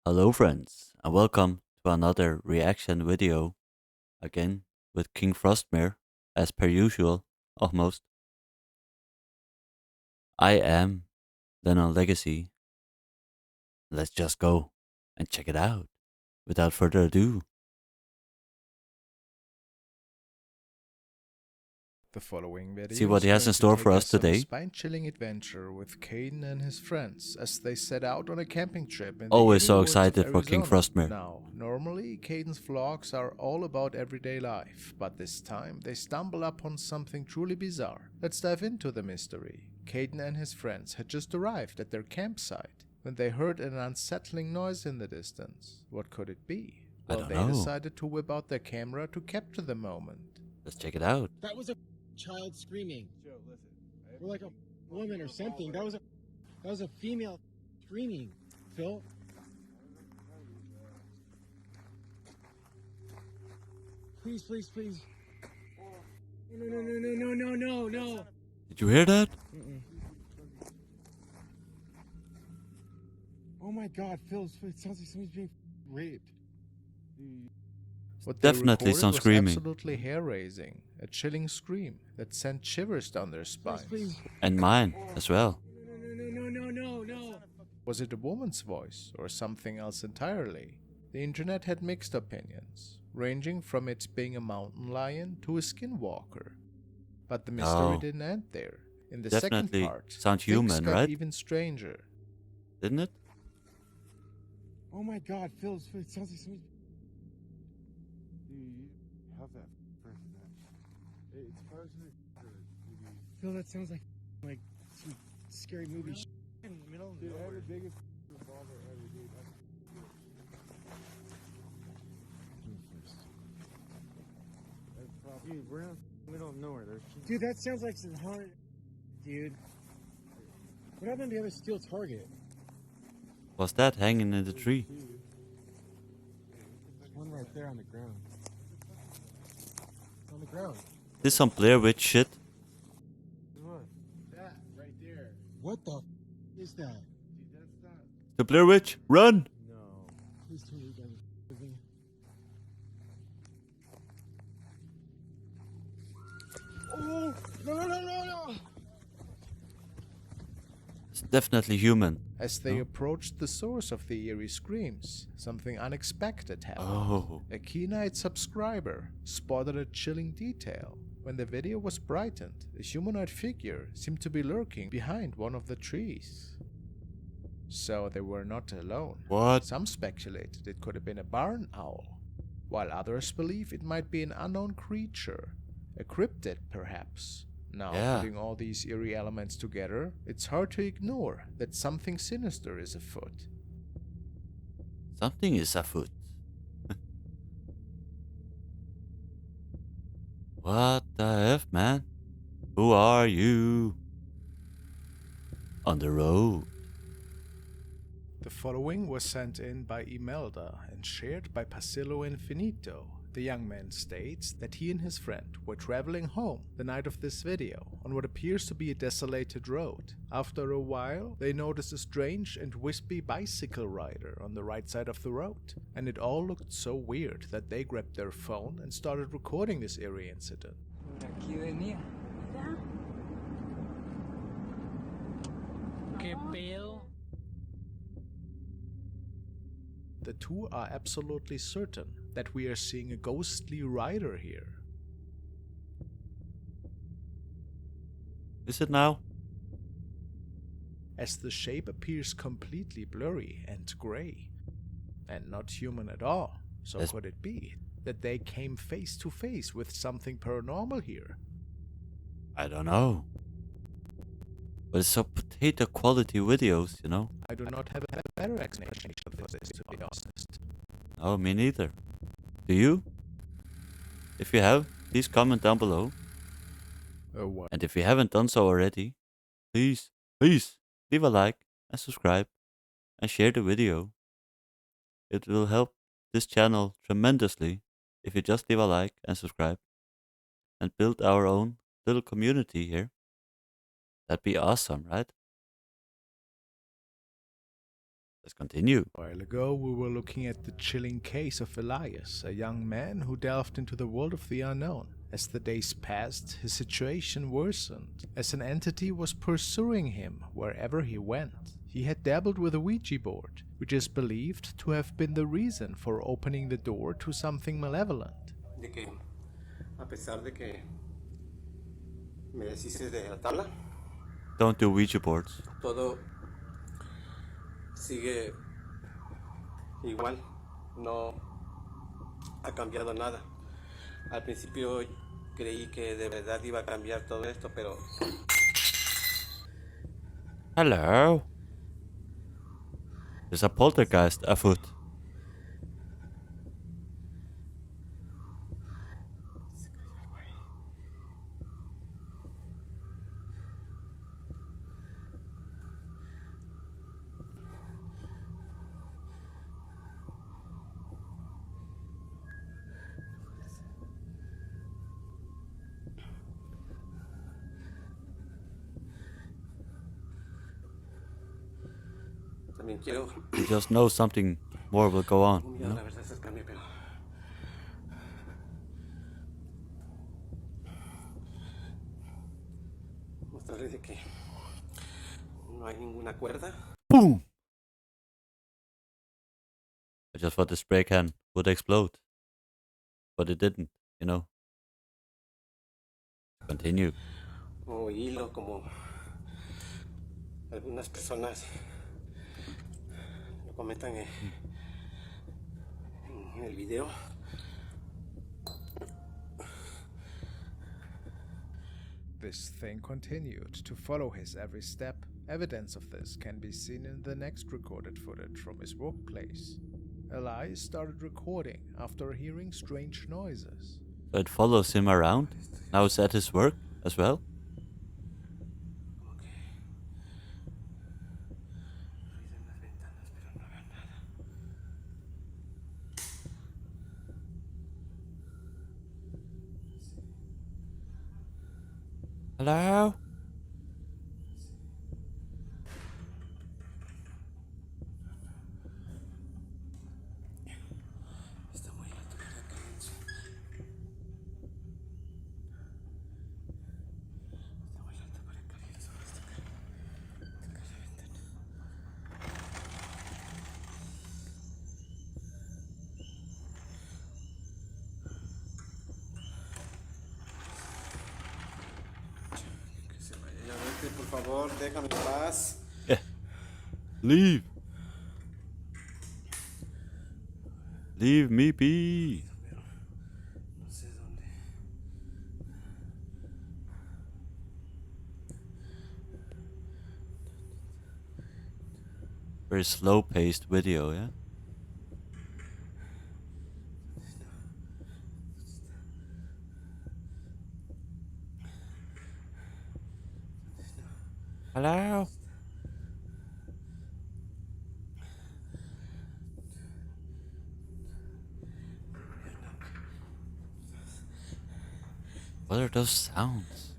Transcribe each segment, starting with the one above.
Hello friends and welcome to another reaction video again with KingFrostmare as per usual almost. I am then on Legacy. Let's just go and check it out without further ado. The following See video what is he has going in to store take for us us on a today. spine-chilling adventure with Caden and his friends as they set out on a camping trip in the Always eerie so woods of excited for Arizona. KingFrostmare. Now, normally Caden's vlogs are all about everyday life, but this time they stumble upon something truly bizarre. Let's dive into the mystery. Caden and his friends had just arrived at their campsite when they heard an unsettling noise in the distance. What could it be? I Well, don't they know. decided to whip out their camera to capture the moment. Let's check it out. That was a child screaming. Or like a woman or something. That was a female screaming. Phil. Please, please, please. No, no, no, no, no, no, no, no. Did you hear that? Oh my God, Phil! It sounds like somebody's being raped. What they Definitely recorded some was screaming. absolutely hair-raising, a chilling scream that sent shivers down their spines. Please. And mine as well. No, no, no, no, no, no, no. Was it a woman's voice or something else entirely? The internet had mixed opinions, ranging from it being a mountain lion to a skinwalker. But the mystery No. didn't end there. In the Definitely second part, sound things human, got right? even stranger. Didn't it? Oh my God, Phil! It sounds like somebody's. Phil, that sounds like some scary movie in the middle of nowhere. Dude, we're in the middle of nowhere. Dude, that sounds like some horror. Dude. What happened to the other steel target? Was that hanging in the tree? There's one right there on the ground. On the ground. This some Blair Witch shit? That right there. What the is that? The Blair Witch, run! No. Please tell me you guys are with me. Oh! No, no, no, no, no! It's definitely human. As they No? approached the source of the eerie screams, something unexpected happened. Oh, A keen-eyed subscriber spotted a chilling detail. When the video was brightened, a humanoid figure seemed to be lurking behind one of the trees. So they were not alone. what? Some speculated it could have been a barn owl, while others believe it might be an unknown creature, a cryptid perhaps. Now, Yeah. putting all these eerie elements together, it's hard to ignore that something sinister is afoot. Something is afoot. What the F, man? Who are you? On the road. The following was sent in by Imelda and shared by Pasillo Infinito. The young man states that he and his friend were traveling home the night of this video on what appears to be a desolated road. After a while, they noticed a strange and wispy bicycle rider on the right side of the road, and it all looked so weird that they grabbed their phone and started recording this eerie incident. Por aquí venía. ¿Qué pedo? The two are absolutely certain that we are seeing a ghostly rider here. Is it now? As the shape appears completely blurry and grey, and not human at all. So Yes. could it be that they came face to face with something paranormal here? I don't know. But it's so potato quality videos, you know? I do not have a better explanation for this, to be honest. Oh, me neither. Do you? If you have, please comment down below. What? And if you haven't done so already, please leave a like and subscribe and share the video. It will help this channel tremendously if you just leave a like and subscribe and build our own little community here. That'd be awesome, right? Let's continue. A while ago, we were looking at the chilling case of Elias, a young man who delved into the world of the unknown. As the days passed, his situation worsened, as an entity was pursuing him wherever he went. He had dabbled with a Ouija board, which is believed to have been the reason for opening the door to something malevolent. De que, a pesar de que me deshice de la tabla, Don't do Ouija boards. todo sigue igual, no ha cambiado nada. Al principio creí que de verdad iba a cambiar todo esto, pero Hello. There's a poltergeist afoot. también quiero You just know something more will go on. un You día know? la verdad acercarme, pero mostrarle de que no hay ninguna cuerda. Boom! I just thought the spray can would explode. But it didn't, you know. Continue. O hilo como algunas personas lo comentan en el video. This thing continued to follow his every step. Evidence of this can be seen in the next recorded footage from his workplace. Elias started recording after hearing strange noises. So it follows him around. Now it's at his work as well. Como que ruido en las ventanas, pero no veo nada. Hello? Está muy alto para caerse. Está muy alto para caer sobre esta cara de ventana. Que se vaya, ya vete, por favor, déjame en paz. Yeah. Leave. Leave me be. Pero no sé dónde. Very slow paced video, yeah? Hello? What are those sounds?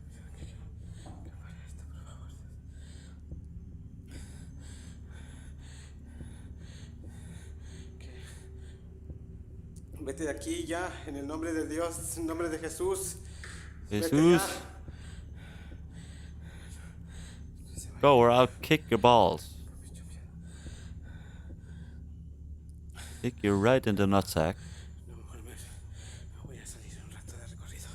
Vete de aquí ya, en el nombre de Dios, en el nombre de Jesús. Vete Jesus, ya. go or I'll kick your balls. Kick you right in the nutsack. No, mejor me voy a salir un rato de recorrido.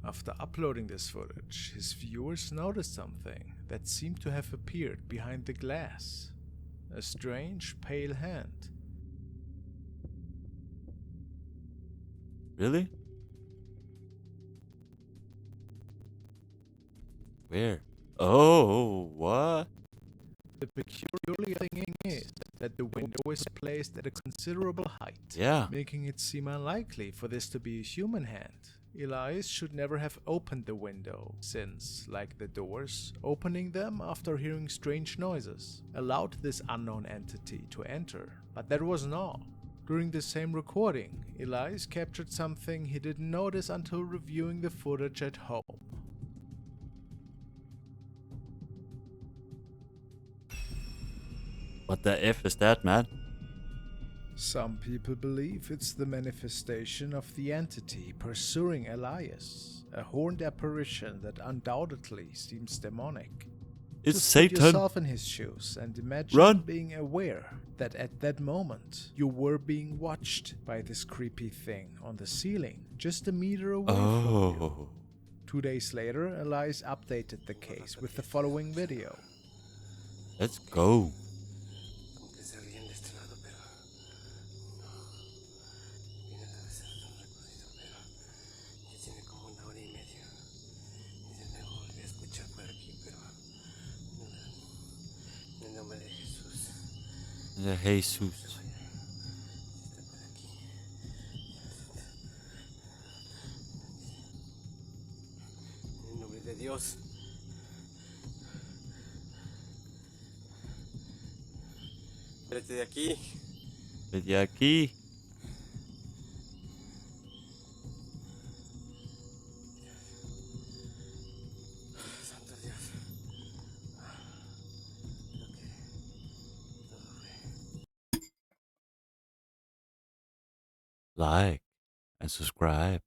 After uploading this footage, his viewers noticed something that seemed to have appeared behind the glass. A strange, pale hand. Really? Where? Oh, what? The peculiar thing is that the window is placed at a considerable height, Yeah. making it seem unlikely for this to be a human hand. Elias should never have opened the window, since, like the doors, opening them after hearing strange noises allowed this unknown entity to enter. But that wasn't all. During the same recording, Elias captured something he didn't notice until reviewing the footage at home. What the F is that, man? Some people believe it's the manifestation of the entity pursuing Elias, a horned apparition that undoubtedly seems demonic. It's Just Satan. put yourself in his shoes and imagine Run. being aware that at that moment you were being watched by this creepy thing on the ceiling, just a meter away from you. Oh. 2 days later, Elias updated the case with the following video. Let's go. Como que se ríen de este lado, pero no. Vienen a veces un recorrido, pero ya tiene como 1 hora y media. Y de nuevo volví a escuchar por aquí, pero en el nombre de Jesús. The Jesus. Está por aquí. En el nombre de Dios. Vete de aquí. Vete aquí. Santo Dios. Todo fue. Like and subscribe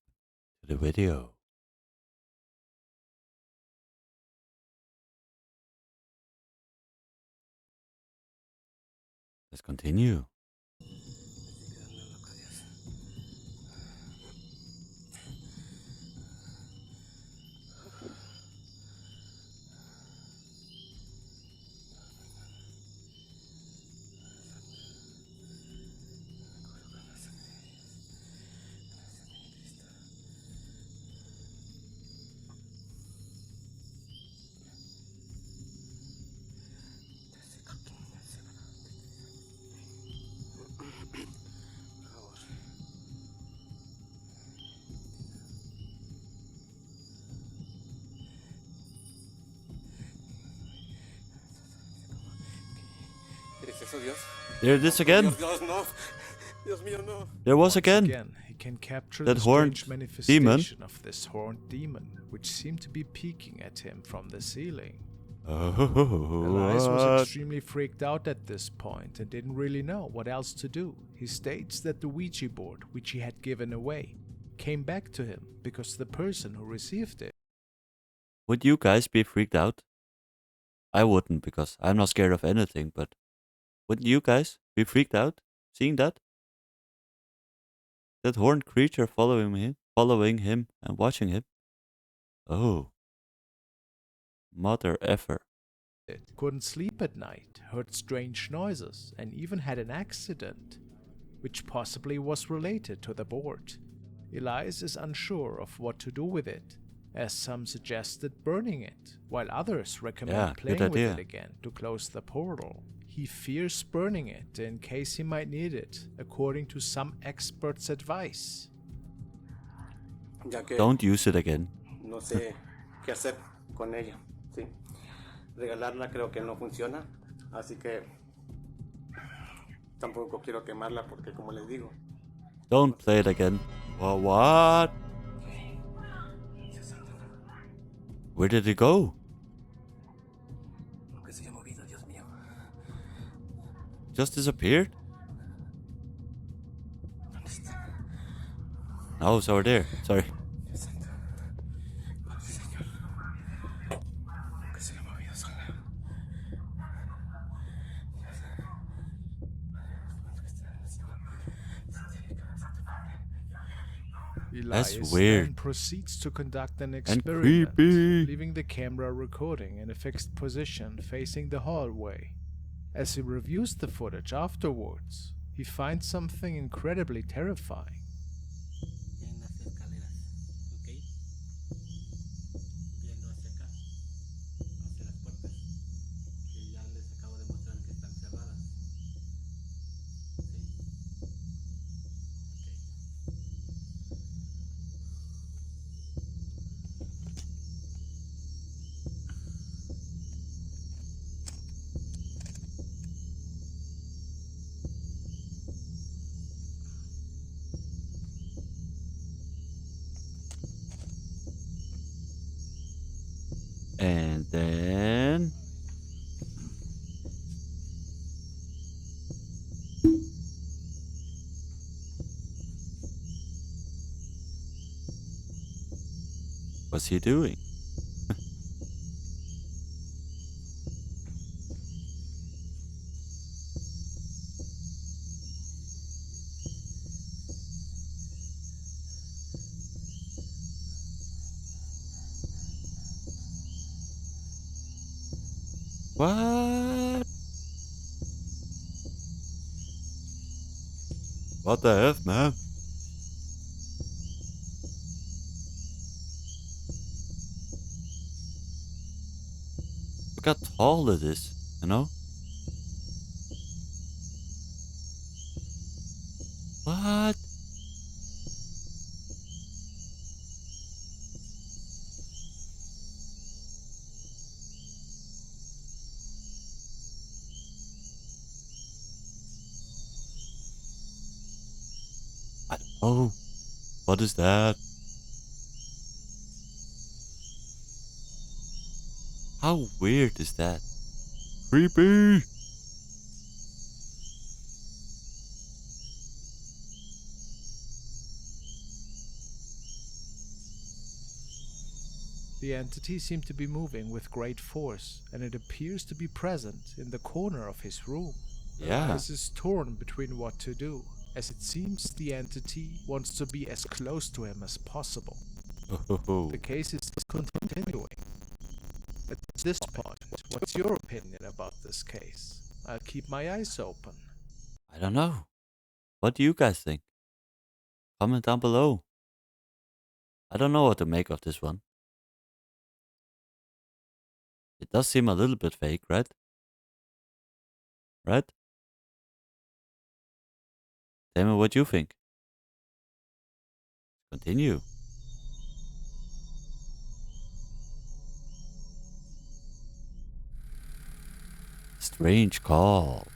to the video. Let's continue. Me estoy quedando loco, Dios. ¿Eres eso, Dios? There it is again. Dios, Dios, no. Dios mío, no. There was Once again. he can capture That the horned strange manifestation demon. of this horned demon, which seemed to be peeking at him from the ceiling. Oh, Elias was what? extremely freaked out at this point and didn't really know what else to do. He states that the Ouija board, which he had given away, came back to him because the person who received it Would you guys be freaked out? I wouldn't, because I'm not scared of anything, but wouldn't you guys be freaked out seeing that? That horned creature following him and watching him? Oh. Mother effer. couldn't sleep at night, heard strange noises, and even had an accident, which possibly was related to the board. Elias is unsure of what to do with it, as some suggested burning it, while others recommend Yeah, good playing with idea. it again to close the portal. He fears burning it in case he might need it, according to some experts' advice. Ya que Don't use it again. no sé qué hacer con ella, ¿sí? Regalarla creo que no funciona, así que tampoco quiero quemarla porque, como les digo, Don't play it again. What? Where did it go? lo que se haya movido, Dios mío. Just disappeared? ¿Dónde está? No, it's over there. Sorry. Dios santo. Oh, Señor. Lo que se haya movido sola. Elias weird. then proceeds to conduct an experiment, creepy. leaving the camera recording in a fixed position facing the hallway. As he reviews the footage afterwards, he finds something incredibly terrifying. En las escaleras, ¿ok? Viendo hacia acá, hacia las puertas, que ya les acabo de mostrar que están cerradas. ¿Sí? What's he doing? What? What the F, man? Look how tall it is, you know? What? I don't know. What is that? How weird is that? Creepy! The entity seemed to be moving with great force, and it appears to be present in the corner of his room. Yeah. Alice is torn between what to do, as it seems the entity wants to be as close to him as possible. Oh. The case is continuing. At this point, what's your opinion about this case? I'll keep my eyes open. I don't know. What do you guys think? Comment down below. I don't know what to make of this one. It does seem a little bit fake, right? Right? Tell me what you think. Continue. Strange call.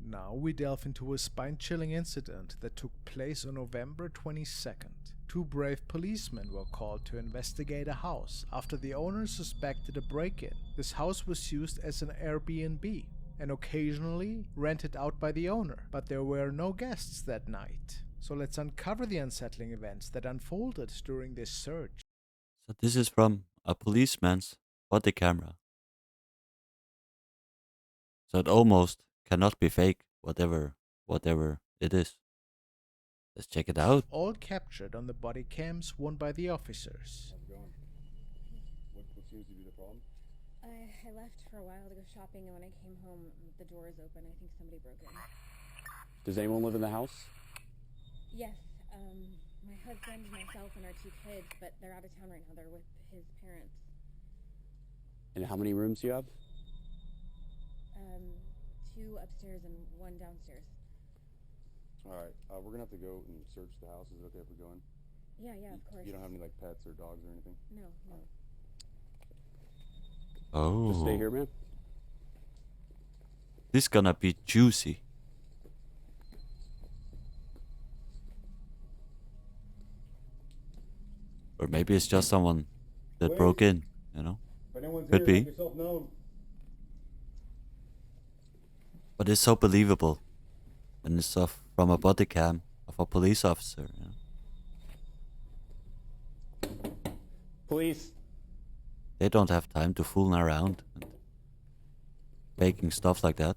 Now we delve into a spine-chilling incident that took place on November 22nd. Two brave policemen were called to investigate a house after the owner suspected a break-in. This house was used as an Airbnb and occasionally rented out by the owner, but there were no guests that night. So let's uncover the unsettling events that unfolded during this search. So this is from a policeman's body camera. So it almost cannot be fake, whatever it is. Let's check it out. All captured on the body cams worn by the officers. How's it going? What seems to be the problem? I left for a while to go shopping, and when I came home, the door is open. I think somebody broke in. Does anyone live in the house? Yes, my husband, myself, and our two kids, but they're out of town right now. They're with his parents. And how many rooms do you have? Two upstairs and one downstairs. All right, we're gonna have to go and search the house. Is it okay if we go in? Yeah, of course. You don't have any like pets or dogs or anything? No. Oh. Just stay here, man. This gonna be juicy. Or maybe it's just someone that broke in, you know? If anyone's Could here, be. make yourself known. But it's so believable. And it's from a body cam of a police officer, you know? Police. They don't have time to fool around and faking stuff like that.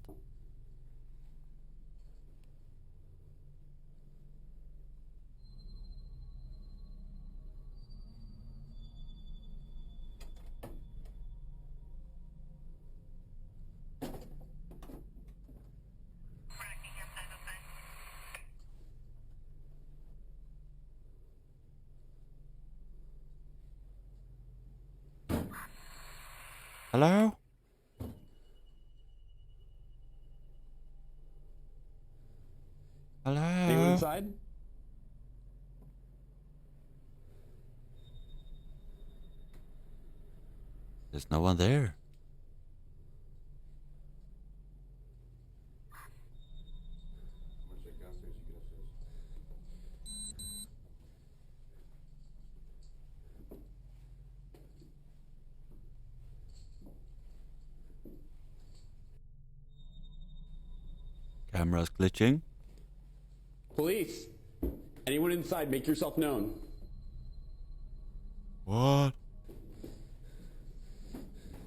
Hello? Hello? Anyone inside? There's no one there. I'm gonna check downstairs. You get upstairs. Camera's glitching. Police. Anyone inside? Make yourself known. What?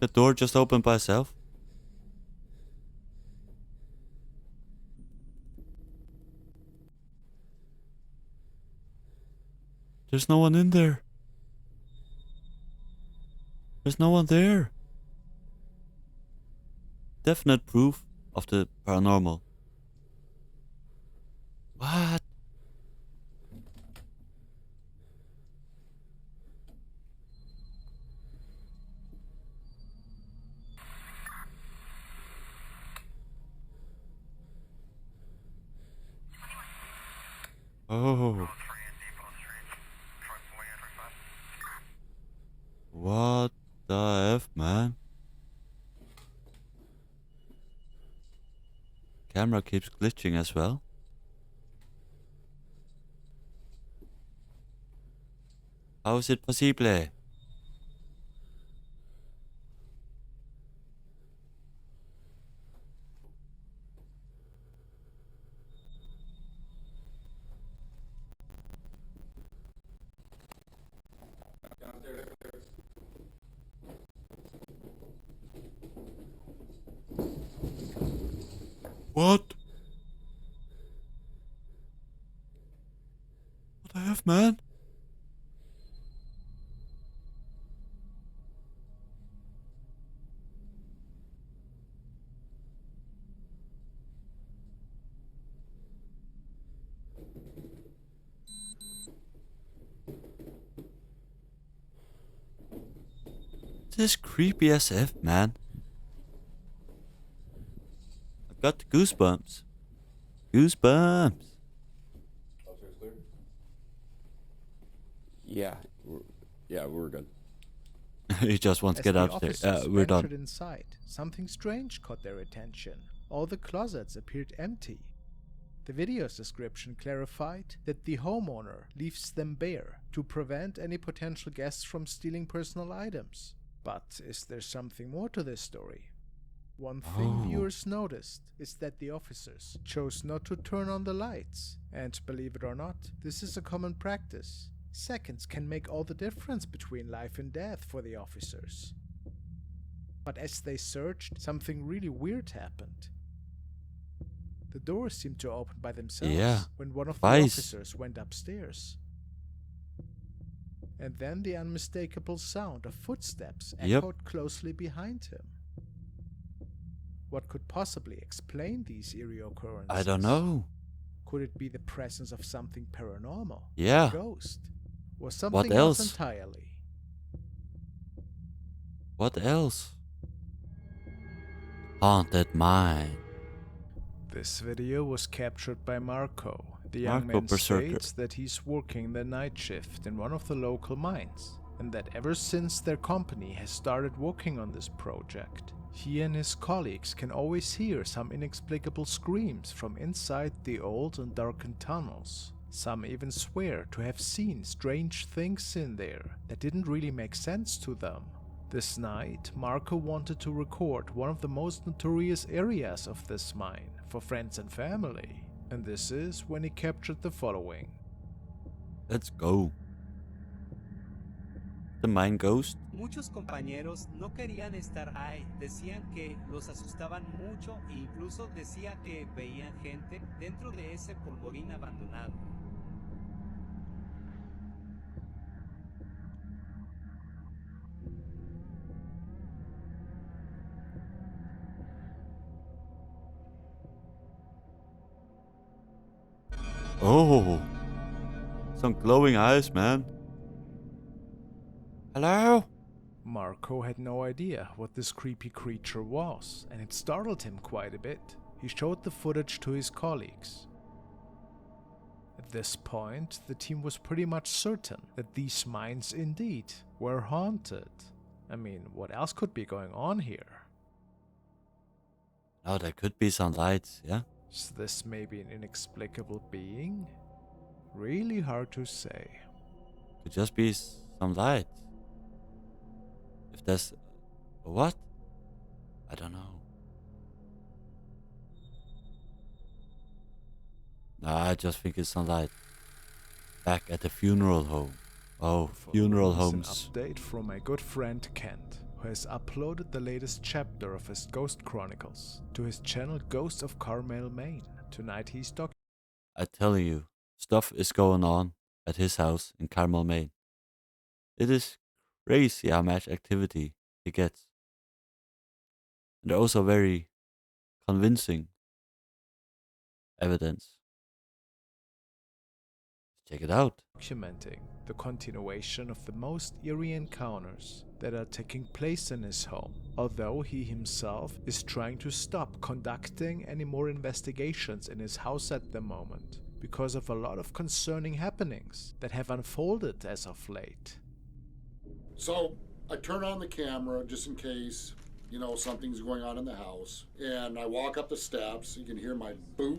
The door just opened by itself? There's no one in there. There's no one there. Definite proof of the paranormal. What? Oh. What the F, man? Camera keeps glitching as well. How is it possible? What? What the F, man? This is creepy as F, man. I've got the goosebumps. Goosebumps. Upstairs clear? Yeah, we're good. He just wants to As get the upstairs. officers We're done. ventured inside, something strange caught their attention. All the closets appeared empty. The video's description clarified that the homeowner leaves them bare to prevent any potential guests from stealing personal items. But is there something more to this story? One thing Oh. viewers noticed is that the officers chose not to turn on the lights. And believe it or not, this is a common practice. Seconds can make all the difference between life and death for the officers. But as they searched, something really weird happened. The doors seemed to open by themselves Yeah, when one of the twice. officers went upstairs. And then the unmistakable sound of footsteps Yep. echoed closely behind him. What could possibly explain these eerie occurrences? I don't know. Could it be the presence of something paranormal? Yeah. A ghost? Or something else? entirely? What else? Haunted Mine. This video was captured by Marco. The young Marco man Berserker. states that he's working the night shift in one of the local mines, and that ever since their company has started working on this project, he and his colleagues can always hear some inexplicable screams from inside the old and darkened tunnels. Some even swear to have seen strange things in there that didn't really make sense to them. This night, Marco wanted to record one of the most notorious areas of this mine for friends and family, and this is when he captured the following. Let's go. The mine ghost. Muchos compañeros no querían estar ahí, decían que los asustaban mucho e incluso decía que veían gente dentro de ese polvorín abandonado. Oh. Some glowing eyes, man. Hello? Marco had no idea what this creepy creature was, and it startled him quite a bit. He showed the footage to his colleagues. At this point, the team was pretty much certain that these mines indeed were haunted. I mean, what else could be going on here? Oh, there could be some lights, yeah? Is this maybe an inexplicable being? Really hard to say. Could just be some light. If there's... What? I don't know. Nah, I just think it's some light. Back at the funeral home. Oh, For funeral is homes. an update from my good friend Kent, who has uploaded the latest chapter of his Ghost Chronicles to his channel Ghost of Carmel, Maine. Tonight he's I tell you, stuff is going on at his house in Carmel, Maine. It is crazy how much activity he gets. And they're also very convincing evidence. Check it out. documenting the continuation of the most eerie encounters that are taking place in his home, although he himself is trying to stop conducting any more investigations in his house at the moment because of a lot of concerning happenings that have unfolded as of late. So I turn on the camera just in case, something's going on in the house. And I walk up the steps. You can hear my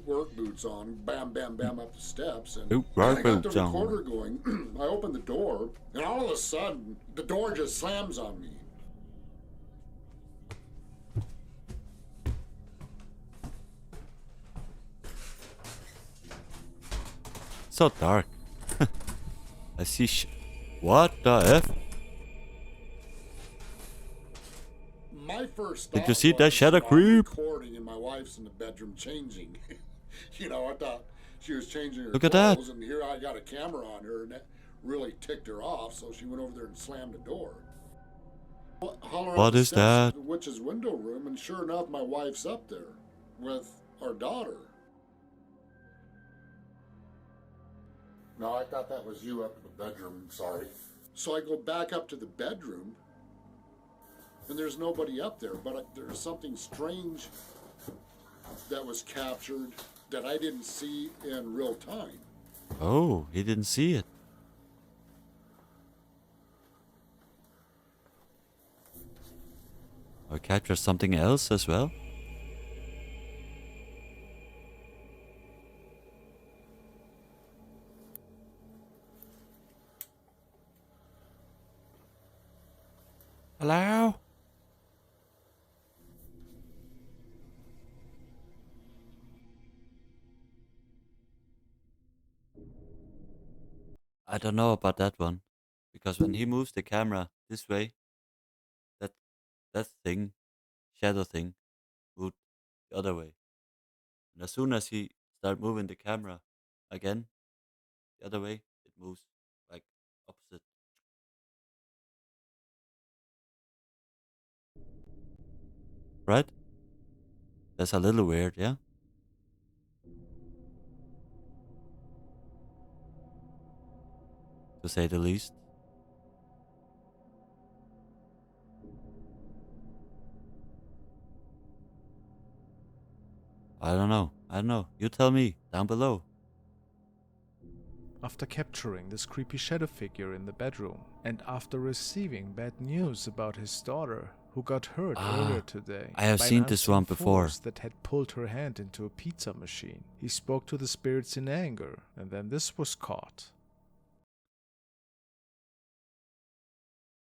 work boots on. Bam, bam, bam up the steps. And I got the recorder going. I open the door. And all of a sudden, the door just slams on me. So dark. I see what the F? My first Did thought you see that was, shadow I'm creep? recording and my wife's in the bedroom changing. I thought she was changing her Look at clothes, that. and here I got a camera on her, and that really ticked her off, so she went over there and slammed the door. Holler What up the is steps that? to the witch's window room, and sure enough, my wife's up there with our daughter. No, I thought that was you up in the bedroom, sorry. So I go back up to the bedroom, and there's nobody up there, but there's something strange that was captured that I didn't see in real time. Oh, he didn't see it. Or capture something else as well? Hello? I don't know about that one. Because when he moves the camera this way, that that thing, shadow thing, moved the other way. And as soon as he start moving the camera again the other way, it moves like opposite. Right? That's a little weird, yeah? To say the least. I don't know. I don't know. You tell me down below. After capturing this creepy shadow figure in the bedroom, and after receiving bad news about his daughter, who got hurt earlier today I have by seen an this unseen one before. force that had pulled her hand into a pizza machine, he spoke to the spirits in anger, and then this was caught.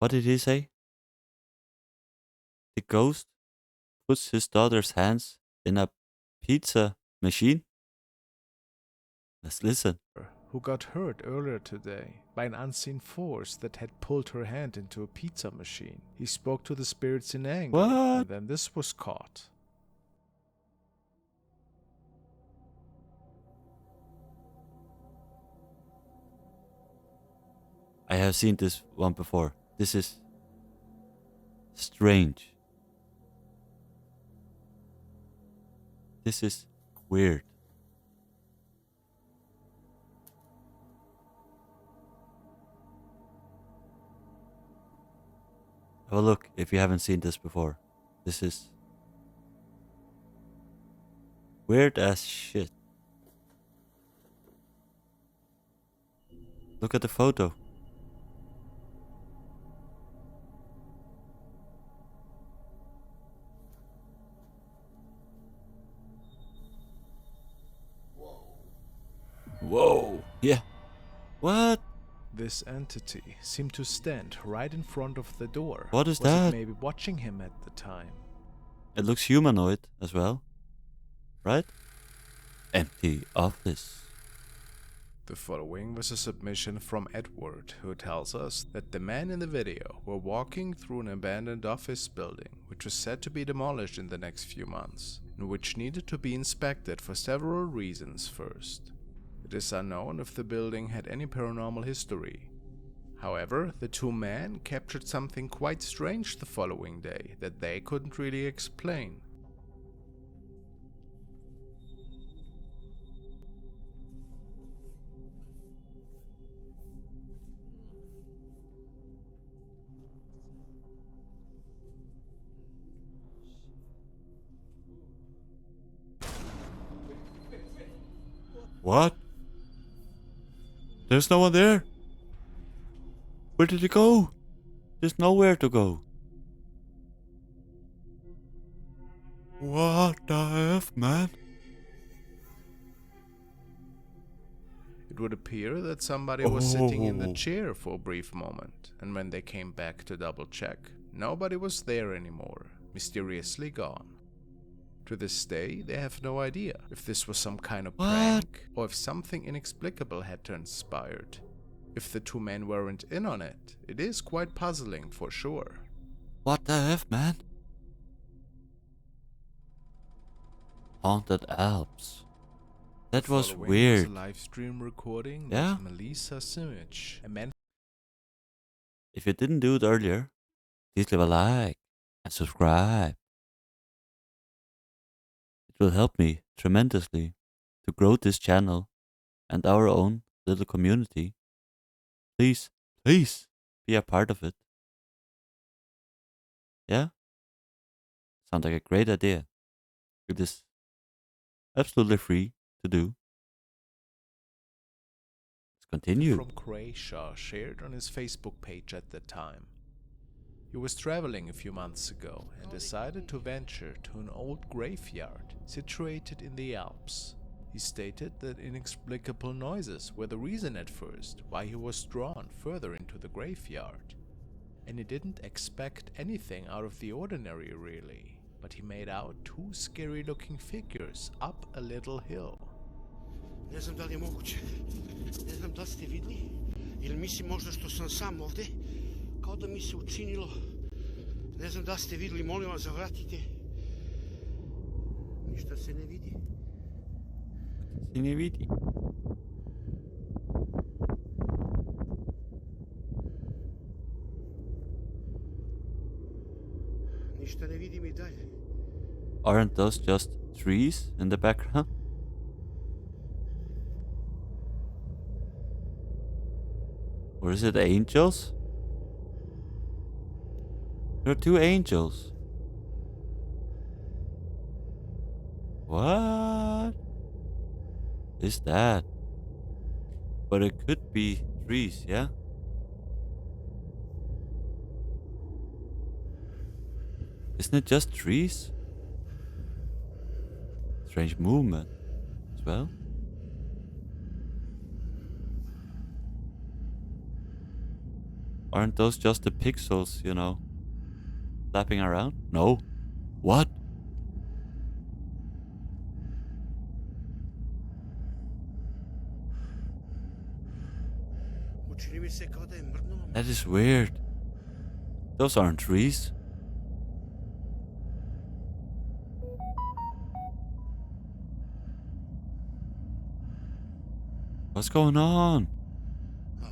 What did he say? The ghost puts his daughter's hands in a pizza machine? Let's listen. Who got hurt earlier today by an unseen force that had pulled her hand into a pizza machine. He spoke to the spirits in anger, What? and then this was caught. I have seen this one before. This is strange. This is weird. Have a look if you haven't seen this before. This is weird as shit. Look at the photo. Whoa. Yeah. What? This entity seemed to stand right in front of the door. What is Was that? it maybe watching him at the time? It looks humanoid as well. Right? Empty office. The following was a submission from Edward, who tells us that the men in the video were walking through an abandoned office building, which was said to be demolished in the next few months, and which needed to be inspected for several reasons first. It is unknown if the building had any paranormal history. However, the two men captured something quite strange the following day that they couldn't really explain. What? There's no one there. Where did he go? There's nowhere to go. What the F, man? It would appear that somebody was sitting in the chair for a brief moment, and when they came back to double check, nobody was there anymore, mysteriously gone. To this day, they have no idea if this was some kind of prank or if something inexplicable had transpired. If the two men weren't in on it, it is quite puzzling for sure. What the F, man? Haunted Alps. That was Following weird. Was a live stream recording Yeah. that Melissa Simic, a man. If you didn't do it earlier, please leave a like and subscribe. It will help me tremendously to grow this channel and our own little community. Please be a part of it. Yeah? Sounds like a great idea. It is absolutely free to do. Let's continue. From Croatia shared on his Facebook page at the time. He was traveling a few months ago and decided to venture to an old graveyard situated in the Alps. He stated that inexplicable noises were the reason at first why he was drawn further into the graveyard. And he didn't expect anything out of the ordinary really, but he made out two scary looking figures up a little hill. Ne znam da li je moguće. Ne znam da li ste vidli. Ili mislim možda što sam sam ovde. Kao da mi se učinilo. Ne znam da li ste vidli, molim vas zavratite. Ništa se ne vidi. Ne vidi. Ništa ne vidim I dalje. Aren't those just trees in the background? Or is it angels? There are two angels. What is that? But it could be trees, yeah? Isn't it just trees? Strange movement as well. Aren't those just the pixels, you know, flapping around? No. What? Učini mi se kao da je mrdnulo. That is weird. Those aren't trees. What's going on?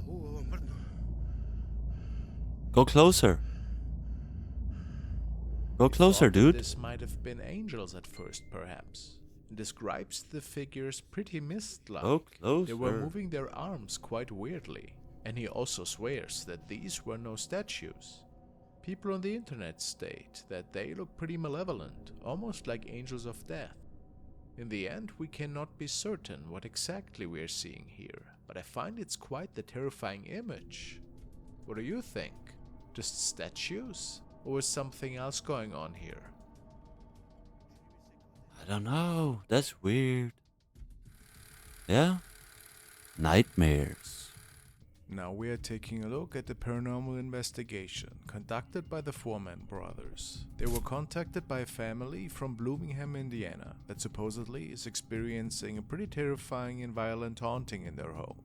Ovo mrdnulo. Go closer. Go closer, Thought that dude. This might have been angels at first, perhaps. And describes the figures pretty mist-like. Go closer. They were moving their arms quite weirdly. And he also swears that these were no statues. People on the internet state that they look pretty malevolent, almost like angels of death. In the end, we cannot be certain what exactly we are seeing here, but I find it's quite the terrifying image. What do you think? Just statues? Or is something else going on here? I don't know. That's weird. Yeah? Nightmares. Now we are taking a look at the paranormal investigation conducted by the Foreman brothers. They were contacted by a family from Bloomington, Indiana that supposedly is experiencing a pretty terrifying and violent haunting in their home.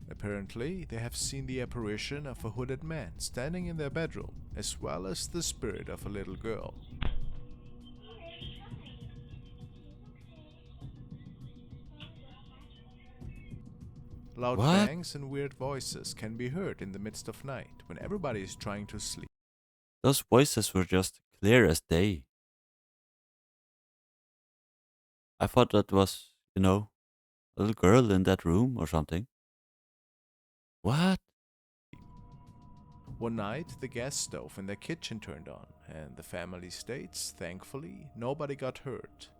Apparently, they have seen the apparition of a hooded man standing in their bedroom, as well as the spirit of a little girl. Loud What? bangs and weird voices can be heard in the midst of night when everybody is trying to sleep. Those voices were just clear as day. I thought that was, a little girl in that room or something. What? One night, the gas stove in their kitchen turned on, and the family states, thankfully, nobody got hurt.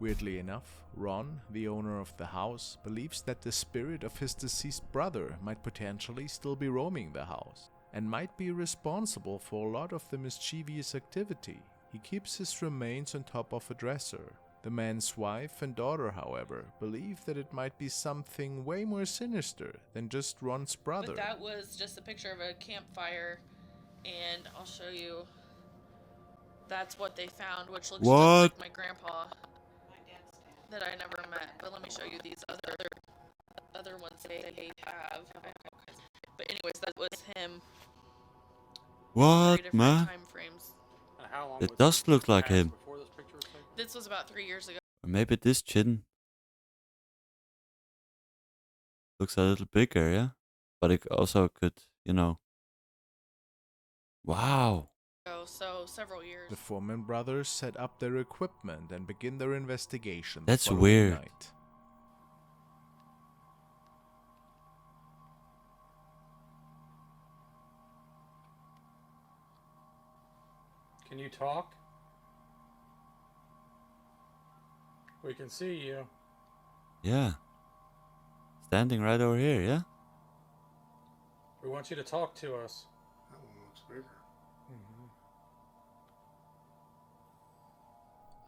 Weirdly enough, Ron, the owner of the house, believes that the spirit of his deceased brother might potentially still be roaming the house, and might be responsible for a lot of the mischievous activity. He keeps his remains on top of a dresser. The man's wife and daughter, however, believe that it might be something way more sinister than just Ron's brother. But that was just a picture of a campfire, and I'll show you. That's what they found, which looks just like my grandpa that I never met. But let me show you these other ones they have. But anyways, that was him. What, 3 different man? time frames. It does look like him. This was about 3 years ago. Or maybe this chin looks a little bigger, yeah? But it also could, Wow. So several years. The Foreman brothers set up their equipment and begin their investigation. That's the following weird. Night. Can you talk? We can see you. Yeah. Standing right over here, yeah? We want you to talk to us. That one looks bigger.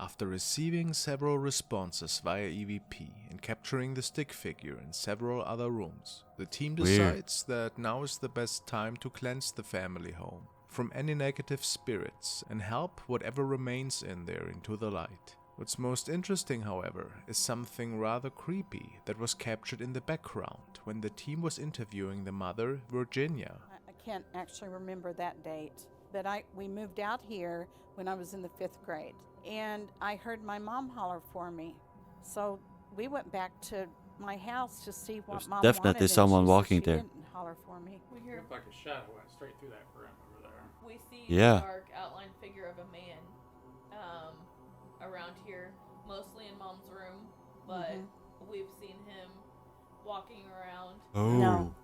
After receiving several responses via EVP and capturing the stick figure in several other rooms, the team Weird. decides that now is the best time to cleanse the family home from any negative spirits and help whatever remains in there into the light. What's most interesting, however, is something rather creepy that was captured in the background when the team was interviewing the mother, Virginia. I can't actually remember that date, but we moved out here when I was in the 5th grade, and I heard my mom holler for me. So we went back to my house to see what There's Mom definitely wanted, and someone she said walking she there. didn't holler for me. We hear. Looked like a shadow went straight through that room over there. We see Yeah. a dark outline figure of a man around here, mostly in Mom's room, but we've seen him walking around. Oh. No.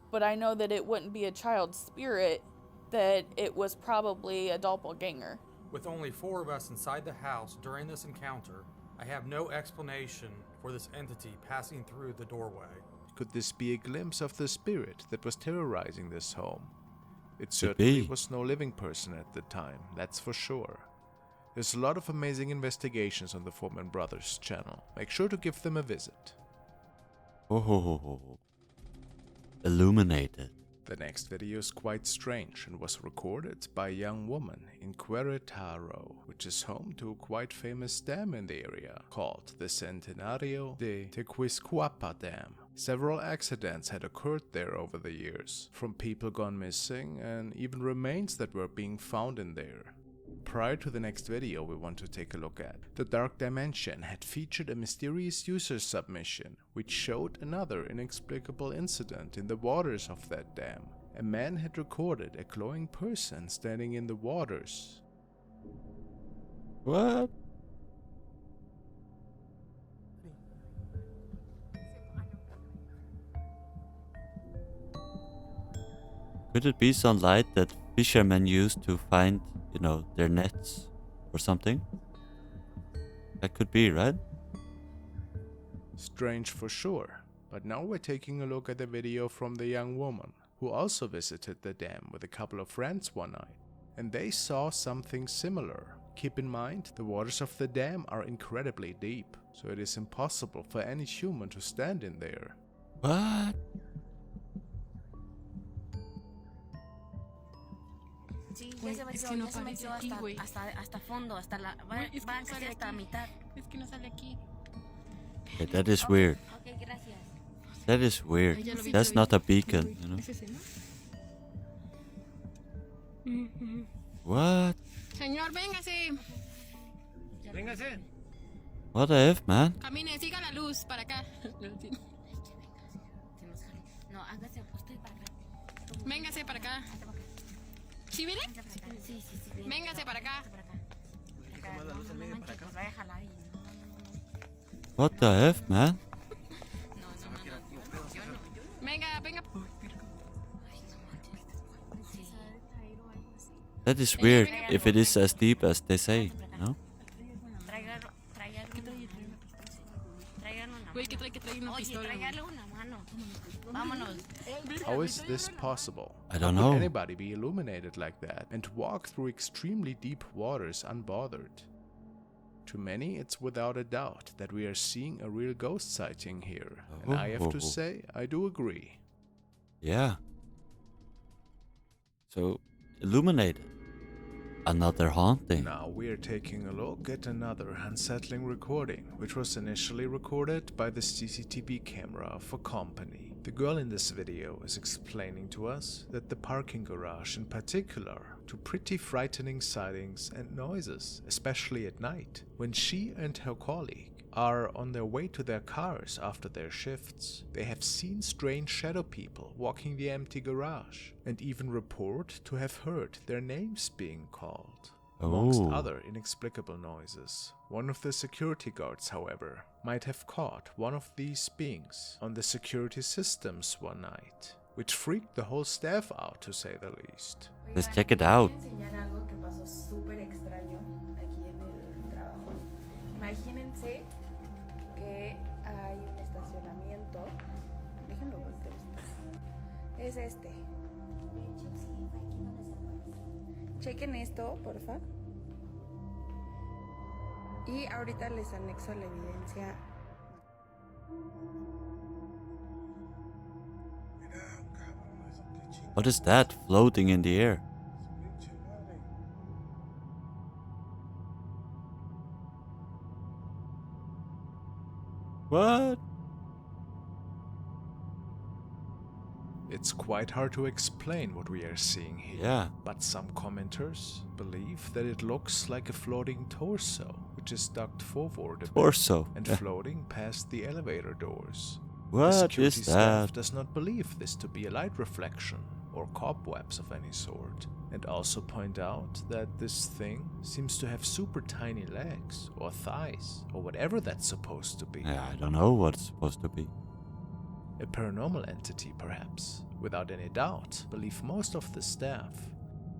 But I know that it wouldn't be a child's spirit, that it was probably a doppelganger. With only 4 of us inside the house during this encounter, I have no explanation for this entity passing through the doorway. Could this be a glimpse of the spirit that was terrorizing this home? It Could certainly be. was no living person at the time, that's for sure. There's a lot of amazing investigations on the Foreman Brothers channel. Make sure to give them a visit. Oh. Illuminated. The next video is quite strange and was recorded by a young woman in Querétaro, which is home to a quite famous dam in the area called the Centenario de Tequiscuapa Dam. Several accidents had occurred there over the years, from people gone missing and even remains that were being found in there. Prior to the next video we want to take a look at, The Dark Dimension had featured a mysterious user submission which showed another inexplicable incident in the waters of that dam. A man had recorded a glowing person standing in the waters. What? Could it be some light that fishermen use to find, their nets or something? That could be, right? Strange for sure, but now we're taking a look at a video from the young woman, who also visited the dam with a couple of friends one night. and they saw something similar. Keep in mind, the waters of the dam are incredibly deep, so it is impossible for any human to stand in there. What? Sí, Güey, ya se es metió, que no ya se aparece metió aquí, hasta, güey. hasta fondo, hasta la. Va, Güey, es que va no casi sale hasta la aquí. mitad. Es que no sale aquí. Okay, that is weird. Ok, gracias. That is weird. Ay, ya lo vi, That's ya lo not vi. a beacon, Güey, you know? ¿es ese, no? What? Señor, véngase. Véngase. What the F, man? Camine, siga la luz para acá. No, hágase usted para acá. Véngase para acá. ¿Sí viene? Sí, sí, sí. Véngase para acá. What the F, man? Venga, venga. That is weird if it is as deep as they say, no? Güey, que trae una pistola. Vámonos. How is this possible? I don't How could know. anybody be illuminated like that and walk through extremely deep waters unbothered? To many, it's without a doubt that we are seeing a real ghost sighting here, and I have to say, I do agree. Yeah. So, illuminated. Another haunting. Now we are taking a look at another unsettling recording, which was initially recorded by the CCTV camera for company. The girl in this video is explaining to us that the parking garage in particular to pretty frightening sightings and noises, especially at night, when she and her colleague are on their way to their cars after their shifts. They have seen strange shadow people walking the empty garage and even report to have heard their names being called, amongst other inexplicable noises. One of the security guards, however, might have caught one of these beings on the security systems one night, which freaked the whole staff out, to say the least. Let's check it out. Imagínense que hay un estacionamiento. Déjenlo voltear. Es este. Chequen esto, porfa. Y ahorita les anexo la evidencia. What is that floating in the air? What? It's quite hard to explain what we are seeing here, Yeah. but some commenters believe that it looks like a floating torso, which is ducked forward a bit Torso. and Yeah. floating past the elevator doors. The What security is staff that? does not believe this to be a light reflection or cobwebs of any sort, and also point out that this thing seems to have super tiny legs or thighs or whatever that's supposed to be. Yeah, I don't know what it's supposed to be. A paranormal entity, perhaps. Without any doubt, believe most of the staff.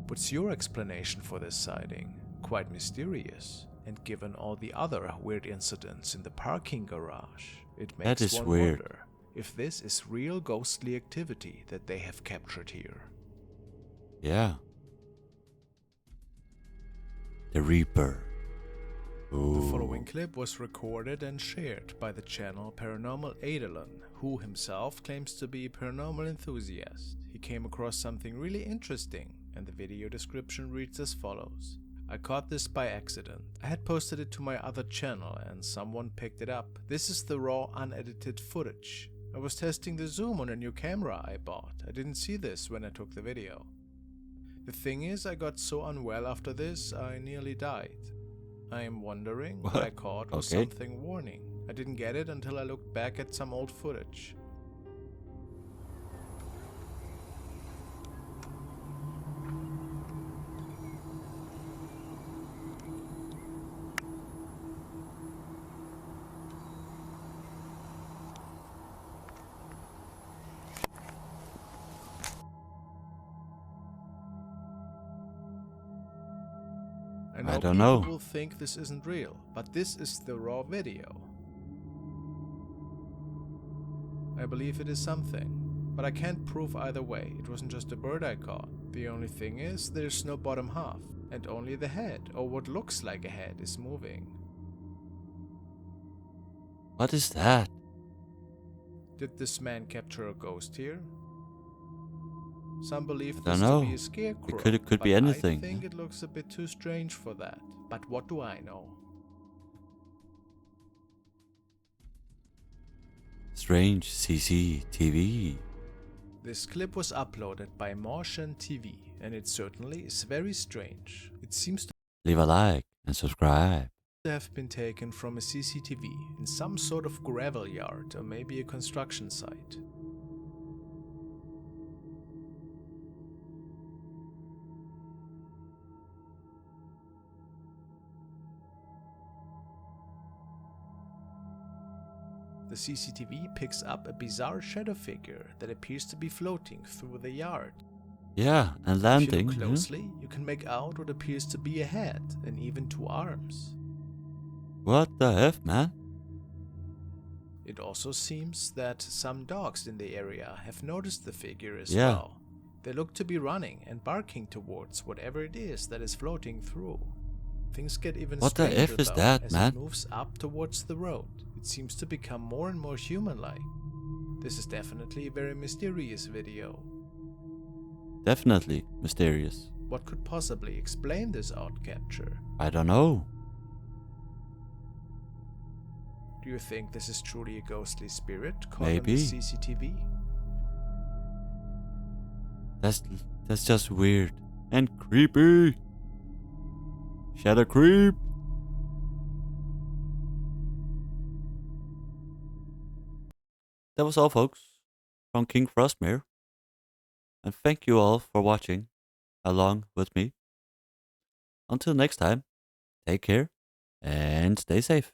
What's your explanation for this sighting? Quite mysterious. And given all the other weird incidents in the parking garage, it makes That is one weird. wonder if this is real ghostly activity that they have captured here. Yeah. The Reaper. The following Ooh. clip was recorded and shared by the channel Paranormal Eidolon, who himself claims to be a paranormal enthusiast. He came across something really interesting, and the video description reads as follows. I caught this by accident. I had posted it to my other channel and someone picked it up. This is the raw, unedited footage. I was testing the zoom on a new camera I bought. I didn't see this when I took the video. The thing is, I got so unwell after this, I nearly died. I am wondering what I caught was Okay. something warning. I didn't get it until I looked back at some old footage. I don't know. People will think this isn't real, but this is the raw video. I believe it is something, but I can't prove either way. It wasn't just a bird I caught. The only thing is, there's no bottom half, and only the head, or what looks like a head, is moving. What is that? Did this man capture a ghost here? Some believe I this don't to know. be a scarecrow, It could but be anything. I think it looks a bit too strange for that. But what do I know? Strange CCTV. This clip was uploaded by Martian TV, and it certainly is very strange. It seems to Leave a like and subscribe. have been taken from a CCTV in some sort of gravel yard or maybe a construction site. The CCTV picks up a bizarre shadow figure that appears to be floating through the yard. Yeah, and If landing. you look closely, you can make out what appears to be a head and even two arms. What the F, man? It also seems that some dogs in the area have noticed the figure as Yeah. well. They look to be running and barking towards whatever it is that is floating through. Things get even What the stranger F is though, that, as man? it moves up towards the road. It seems to become more and more human-like. This is definitely a very mysterious video. Definitely mysterious. What could possibly explain this odd capture? I don't know. Do you think this is truly a ghostly spirit caught on Maybe. the CCTV? That's just weird and creepy. Shadow creep. That was all, folks, from KingFrostmare. And thank you all for watching along with me. Until next time, take care and stay safe.